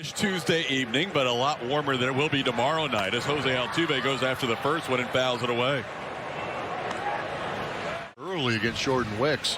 Tuesday evening, but a lot warmer than it will be tomorrow night as Jose Altuve goes after the first one and fouls it away. Early against Jordan Wicks.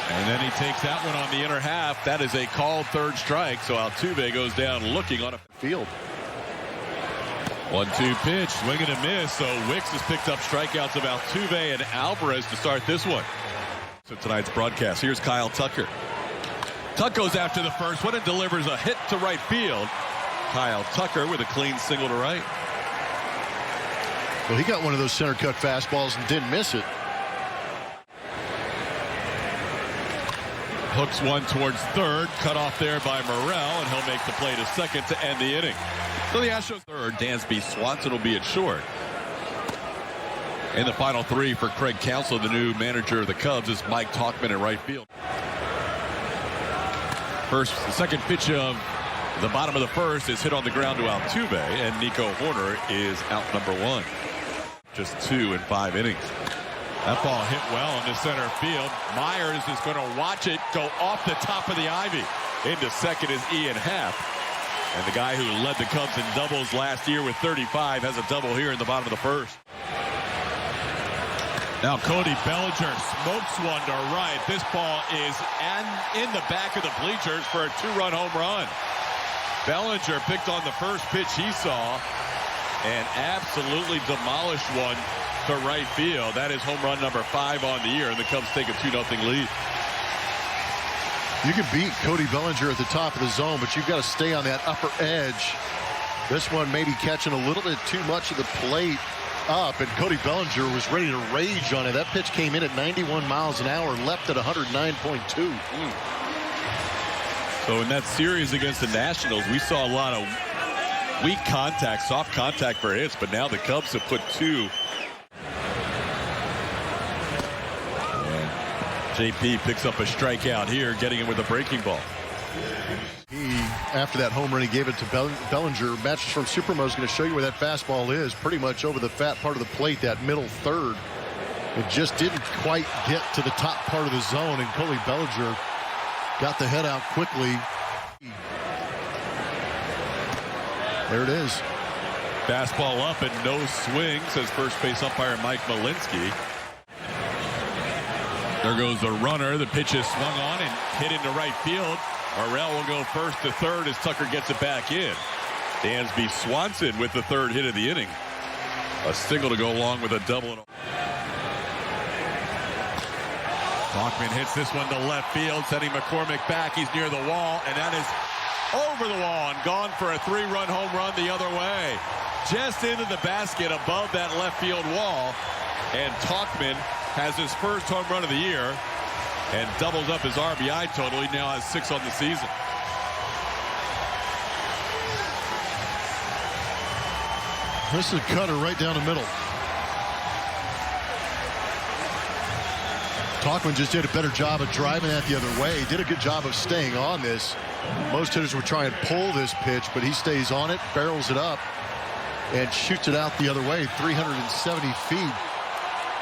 And then he takes that one on the inner half. That is a called third strike, so Altuve goes down looking on a field. 1-2 pitch, swing and a miss. So Wicks has picked up strikeouts of Altuve and Alvarez to start this one. So tonight's broadcast, here's Kyle Tucker. Tuck goes after the first one and delivers a hit to right field. Kyle Tucker with a clean single to right. Well, he got one of those center cut fastballs and didn't miss it. Hooks one towards third, cut off there by Morel, and he'll make the play to second to end the inning. So the Astros third, Dansby Swanson will be at short. In the final three for Craig Counsell, the new manager of the Cubs, is Mike Tauchman in right field. The second pitch of the bottom of the first is hit on the ground to Altuve, and Nico Horner is out number one. Just 2 in 5 innings. That ball hit well into center field. Myers is going to watch it go off the top of the ivy. Into second is Ian Happ. And the guy who led the Cubs in doubles last year with 35 has a double here in the bottom of the first. Now Cody Bellinger smokes one to right. This ball is in the back of the bleachers for a 2-run home run. Bellinger picked on the first pitch he saw and absolutely demolished one to right field. That is home run number 5 on the year, and the Cubs take a 2-0 lead. You can beat Cody Bellinger at the top of the zone, but you've got to stay on that upper edge. This one maybe catching a little bit too much of the plate up, and Cody Bellinger was ready to rage on it. That pitch came in at 91 miles an hour, left at 109.2. So in that series against the Nationals, we saw a lot of weak contact, soft contact for hits, but now the Cubs have put 2. JP picks up a strikeout here, getting it with a breaking ball. After that home run he gave it to Bellinger, Matches from Supermo is going to show you where that fastball is, pretty much over the fat part of the plate, that middle third. It just didn't quite get to the top part of the zone, and Cody Bellinger got the head out quickly. There it is. Fastball up and no swing, says first base umpire Mike Malinsky. There goes the runner. The pitch is swung on and hit into right field. Morel will go first to third as Tucker gets it back in. Dansby Swanson with the third hit of the inning. A single to go along with a double. Tauchman hits this one to left field, sending McCormick back. He's near the wall, and that is over the wall and gone for a 3-run home run the other way. Just into the basket above that left field wall. And Tauchman has his first home run of the year and doubles up his RBI total. He now has 6 on the season. This is a cutter right down the middle. Tauchman just did a better job of driving that the other way. He did a good job of staying on this. Most hitters would try and pull this pitch, but he stays on it, barrels it up, and shoots it out the other way, 370 feet.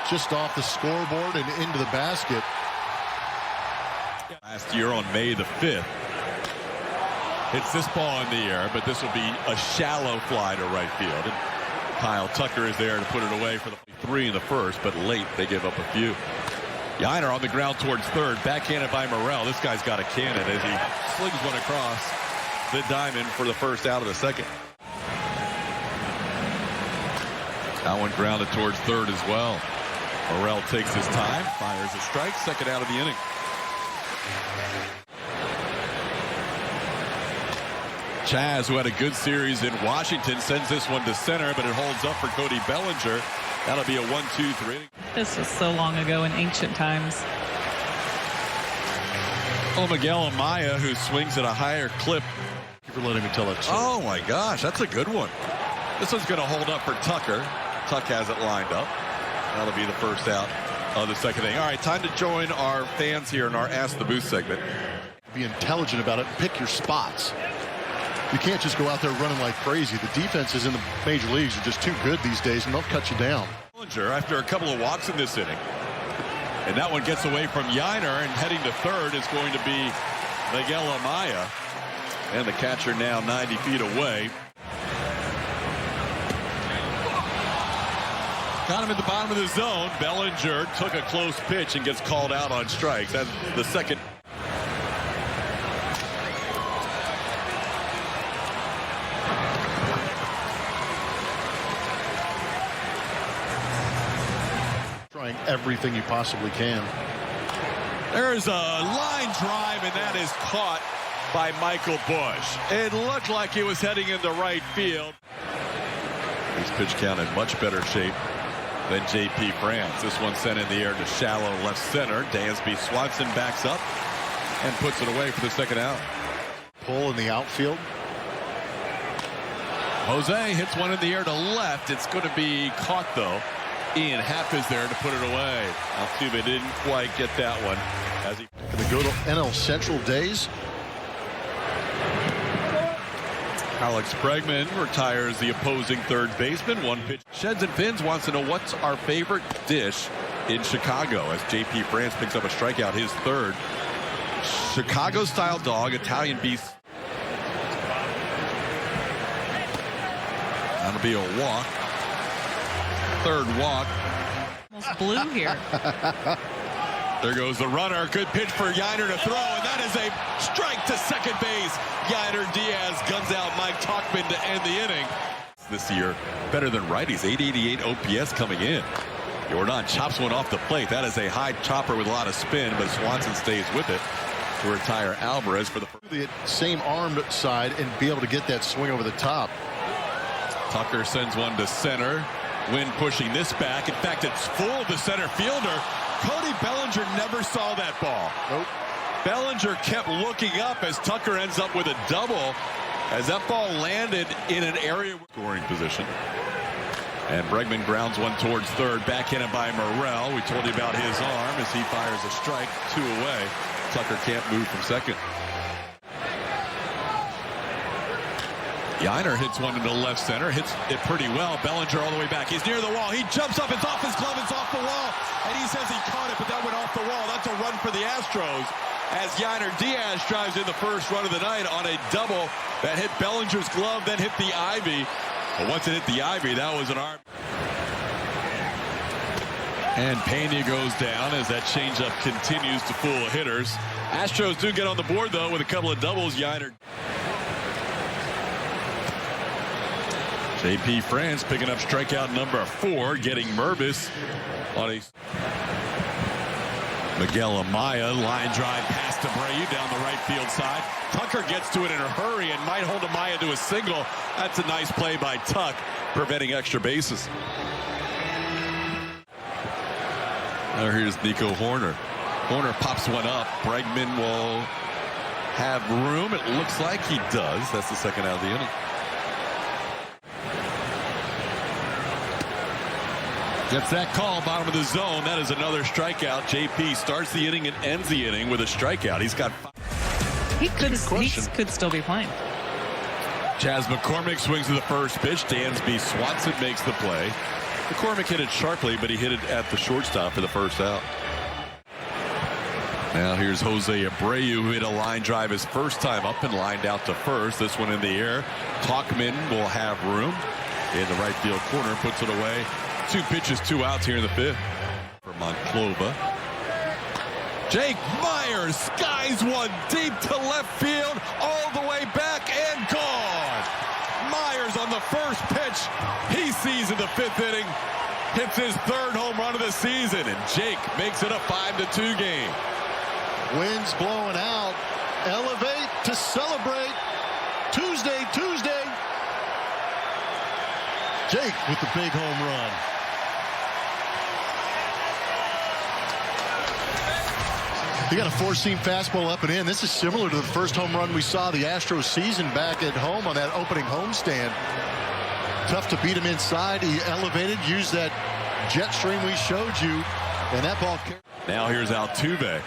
Just off the scoreboard and into the basket. Last year on May the 5th. Hits this ball in the air, but this will be a shallow fly to right field. And Kyle Tucker is there to put it away for the 3 in the first, but late they give up a few. Yainer on the ground towards third, backhanded by Morel. This guy's got a cannon as he slings one across the diamond for the first out of the second. That one grounded towards third as well. Morel takes his time, fires a strike, second out of the inning. Chaz, who had a good series in Washington, sends this one to center, but it holds up for Cody Bellinger. That'll be a 1-2-3. This was so long ago in ancient times. Oh, Miguel Amaya, who swings at a higher clip. Thank you for letting me tell it. Oh, my gosh, that's a good one. This one's going to hold up for Tucker. Tuck has it lined up. That'll be the first out of the second inning. All right, time to join our fans here in our Ask the Booth segment. Be intelligent about it. Pick your spots. You can't just go out there running like crazy. The defenses in the major leagues are just too good these days, and they'll cut you down. After a couple of walks in this inning. And that one gets away from Yainer, and heading to third is going to be Miguel Amaya. And the catcher now 90 feet away. Got him at the bottom of the zone. Bellinger took a close pitch and gets called out on strikes. That's the second. Trying everything you possibly can. There's a line drive, and that is caught by Michael Busch. It looked like it was heading into right field. His pitch count in much better shape than J.P. France. This one sent in the air to shallow left center. Dansby Swanson backs up and puts it away for the second out. Pull in the outfield. Jose hits one in the air to left. It's going to be caught, though. Ian Happ is there to put it away. Altuve didn't quite get that one. As he The good NL Central days. Alex Bregman retires the opposing third baseman. One pitch. Sheds and Fins wants to know what's our favorite dish in Chicago as J.P. France picks up a strikeout, his third. Chicago-style dog, Italian beef. That'll be a walk. Third walk. Almost blew here. There goes the runner. Good pitch for Yiner to throw, and that is a strike to second base. Yiner Diaz guns out Mike Tauchman to end the inning. This year, better than righties. 888 OPS coming in. Jordan chops one off the plate. That is a high chopper with a lot of spin, but Swanson stays with it to retire Alvarez for the first. The same arm side and be able to get that swing over the top. Tucker sends one to center. Wynn pushing this back. In fact, it's full of the center fielder. Cody Bellinger never saw that ball. Nope. Bellinger kept looking up as Tucker ends up with a double as that ball landed in an area scoring position. And Bregman grounds one towards third, backhanded by Morrell. We told you about his arm as he fires a strike, 2 away. Tucker can't move from second. Yiner hits one into left center, hits it pretty well. Bellinger all the way back. He's near the wall. He jumps up. It's off his glove. It's off the wall. And he says he caught it, but that went off the wall. That's a run for the Astros as Yiner Diaz drives in the first run of the night on a double that hit Bellinger's glove, then hit the ivy. But once it hit the ivy, that was an arm. And Pena goes down as that changeup continues to fool hitters. Astros do get on the board, though, with a couple of doubles. Yiner. J.P. France picking up strikeout number 4, getting Mervis on a Miguel Amaya line drive past Abreu down the right field side. Tucker gets to it in a hurry and might hold Amaya to a single. That's a nice play by Tuck, preventing extra bases. Now here's Nico Hoerner. Hoerner pops one up. Bregman will have room. It looks like he does. That's the second out of the inning. Gets that call, bottom of the zone. That is another strikeout. JP starts the inning and ends the inning with a strikeout. He's got 5. He could still be playing. Chas McCormick swings to the first pitch. Dansby Swanson makes the play. McCormick hit it sharply, but he hit it at the shortstop for the first out. Now here's Jose Abreu, who hit a line drive his first time up and lined out to first. This one in the air. Tauchman will have room in the right field corner, puts it away. 2 pitches, 2 outs here in the 5th for Monclova. Jake Myers skies one deep to left field, all the way back and gone. Myers on the first pitch he sees in the 5th inning, hits his 3rd home run of the season, and Jake makes it a 5-2 game. Wind's blowing out. Elevate to celebrate. Tuesday. Jake with the big home run. He got a 4-seam fastball up and in. This is similar to the first home run we saw the Astros season back at home on that opening homestand. Tough to beat him inside. He elevated, used that jet stream we showed you, and that ball. Now here's Altuve.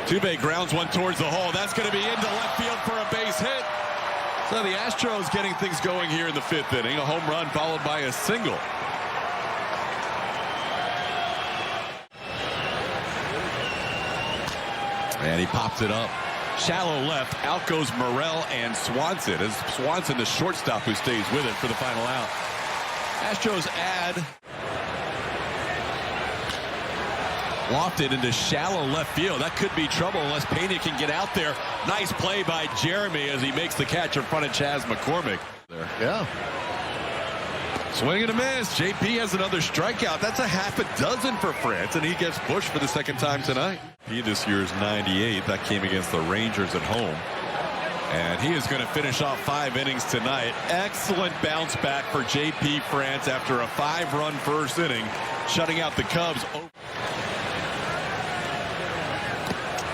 Altuve grounds one towards the hole. That's going to be into left field for a base hit. So the Astros getting things going here in the 5th inning. A home run followed by a single. And he pops it up. Shallow left. Out goes Morrell and Swanson. As Swanson, the shortstop, who stays with it for the final out. Astros add. Lofted into shallow left field. That could be trouble unless Pena can get out there. Nice play by Jeremy as he makes the catch in front of Chas McCormick. There. Yeah. Swing and a miss. JP has another strikeout. That's a half a dozen for France, and he gets pushed for the second time tonight. He this year's 98. That came against the Rangers at home. And he is going to finish off 5 innings tonight. Excellent bounce back for JP France after a 5-run first inning, shutting out the Cubs.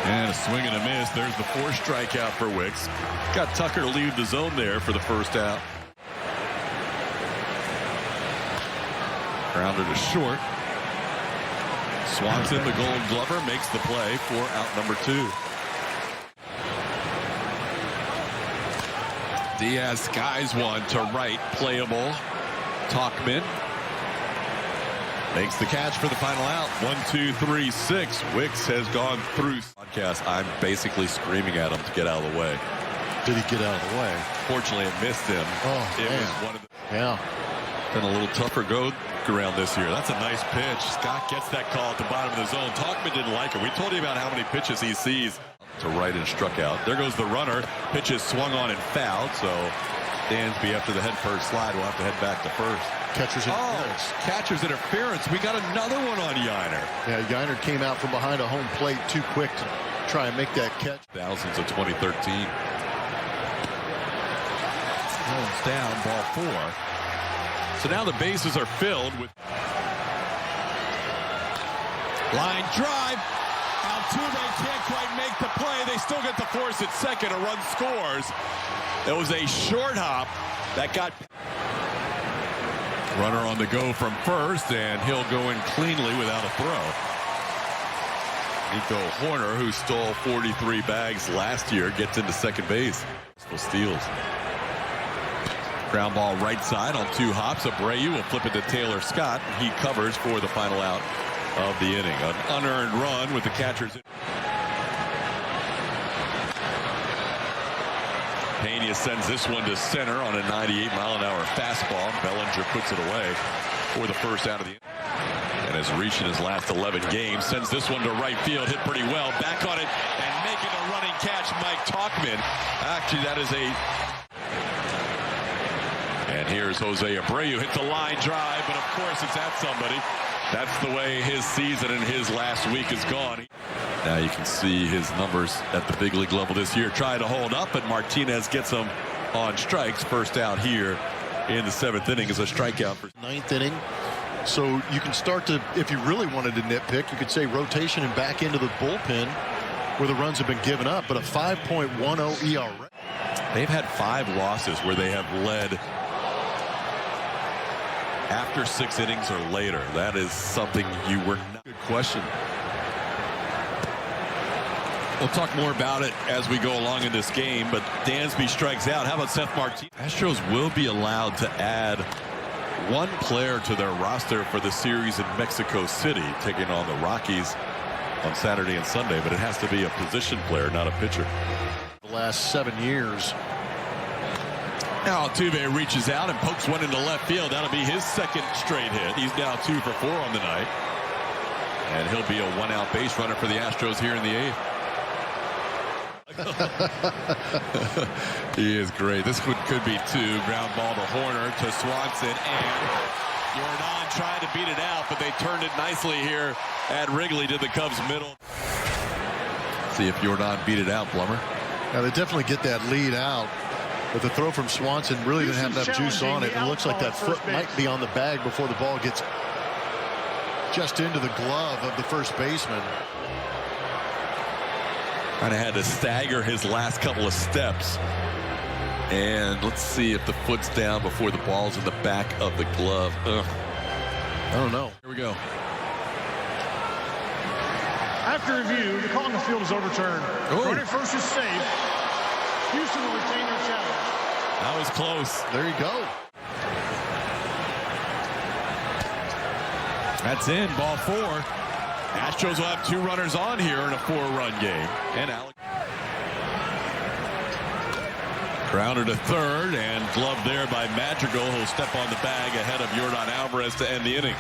And a swing and a miss. There's the 4th strikeout for Wicks. Got Tucker to leave the zone there for the first out. Grounded to short. Swanson, the Gold Glover, makes the play for out number 2. Diaz skies one to right, playable. Talkman makes the catch for the final out. 1, 2, 3, 6. Wicks has gone through. Podcast. I'm basically screaming at him to get out of the way. Did he get out of the way? Fortunately, it missed him. Oh, it man. was one of the. Yeah. Been a little tougher go around this year. That's a nice pitch. Scott gets that call at the bottom of the zone. Talkman didn't like it. We told you about how many pitches he sees. To right and struck out. There goes the runner. Pitch is swung on and fouled. So Dansby, after the head first slide, will have to head back to first. Catcher's interference. Catcher's interference. We got another one on Yiner. Yeah, Yiner came out from behind a home plate too quick to try and make that catch. Thousands of 2013. Holmes down, ball 4. So now the bases are filled with line drive. Altuve can't quite make the play. They still get the force at second. A run scores. It was a short hop that got runner on the go from first, and he'll go in cleanly without a throw. Nico Horner, who stole 43 bags last year, gets into second base. Steals. Ground ball right side on 2 hops. Abreu will flip it to Taylor Scott. He covers for the final out of the inning. An unearned run with the catchers. Pena sends this one to center on a 98-mile-an-hour fastball. Bellinger puts it away for the first out of the inning. And has reached in his last 11 games. Sends this one to right field. Hit pretty well. Back on it and making a running catch, Mike Talkman. Actually, that is a... And here's Jose Abreu. Hits a line drive, but of course it's at somebody. That's the way his season and his last week has gone. Now you can see his numbers at the big league level this year. Try to hold up, but Martinez gets him on strikes. First out here in the 7th inning is a strikeout. For 9th inning. So you can start to, if you really wanted to nitpick, you could say rotation and back into the bullpen where the runs have been given up. But a 5.10 ERA. They've had 5 losses where they have led after 6 innings or later. That is something you were not. Good question. We'll talk more about it as we go along in this game, but Dansby strikes out. How about Seth Martinez? Astros will be allowed to add 1 player to their roster for the series in Mexico City, taking on the Rockies on Saturday and Sunday, but it has to be a position player, not a pitcher. The last 7 years. Now Altuve reaches out and pokes one into left field. That'll be his 2nd straight hit. He's now 2 for 4 on the night. And he'll be a 1-out base runner for the Astros here in the 8th. He is great. This could be 2. Ground ball to Horner, to Swanson, and Jordan tried to beat it out, but they turned it nicely here at Wrigley to the Cubs middle. See if Jordan beat it out, Plummer. Now they definitely get that lead out. But the throw from Swanson really didn't have enough juice on it. It looks like that foot might be on the bag before the ball gets just into the glove of the first baseman. Kind of had to stagger his last couple of steps. And let's see if the foot's down before the ball's in the back of the glove. Ugh. I don't know. Here we go. After review, the call on the field is overturned. Runner first is safe. Houston will retain their challenge. That was close. There you go. That's in. Ball 4. Astros will have 2 runners on here in a 4-run game. And Alex. Grounder to third, and glove there by Madrigal, who'll step on the bag ahead of Yordan Alvarez to end the inning.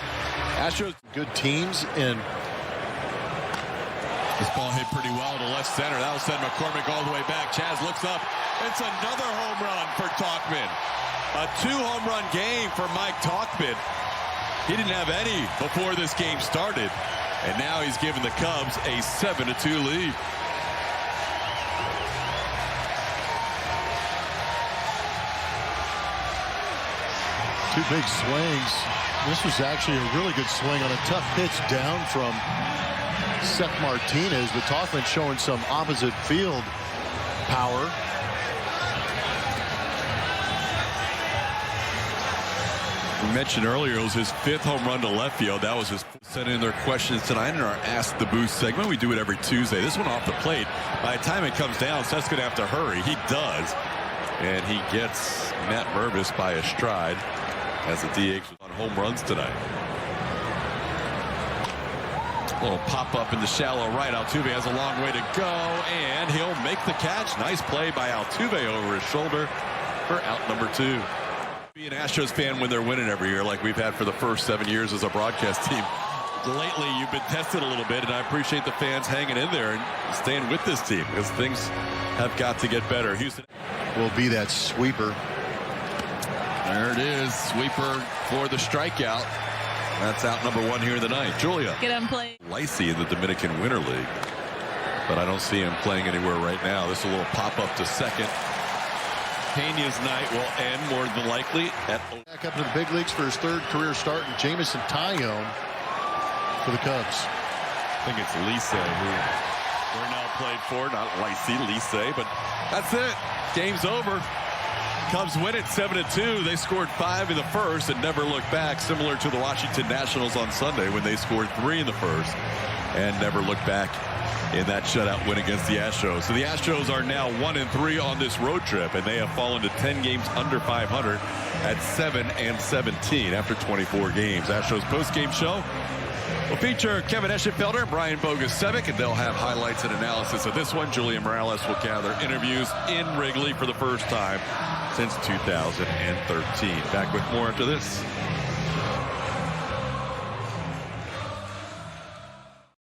Astros Good teams, and this ball hit pretty well to left center. That'll send McCormick all the way back. Chaz looks up. It's another home run for Tauchman. A 2-home run game for Mike Tauchman. He didn't have any before this game started, and now he's given the Cubs a 7-2 lead. two big swings. This was actually a really good swing on a tough pitch down from Seth Martinez, but Tauchman showing some opposite field power. We mentioned earlier it was his 5th home run to left field. That was his sent in their questions tonight in our Ask the Booth segment. We do it every Tuesday. This one off the plate. By the time it comes down, Seth's going to have to hurry. He does. And he gets Matt Mervis by a stride as the DH was on home runs tonight. A little pop-up in the shallow right. Altuve has a long way to go, and he'll make the catch. Nice play by Altuve over his shoulder for out number 2. Be an Astros fan when they're winning every year, like we've had for the first 7 years as a broadcast team. Lately, you've been tested a little bit, and I appreciate the fans hanging in there and staying with this team because things have got to get better. Houston Will be that sweeper. There it is, sweeper for the strikeout. That's out number 1 here in the ninth. Julia. Get him play. Licey in the Dominican Winter League, but I don't see him playing anywhere right now. This is a little pop-up to second. Pena's night will end more than likely at Back up to the big leagues for his 3rd career start, and Jamison Tyone for the Cubs. I think it's Licey who Burnell played for, not Licey, but that's it. Game's over. Cubs win it 7-2. They scored 5 in the first and never looked back, similar to the Washington Nationals on Sunday when they scored 3 in the first and never looked back in that shutout win against the Astros. So the Astros are now 1-3 on this road trip, and they have fallen to 10 games under 500 at 7-17 after 24 games. Astros post-game show will feature Kevin Eschenfelder and Brian Bogusevic, and they'll have highlights and analysis of this one. Julia Morales will gather interviews in Wrigley for the first time since 2013. Back with more after this.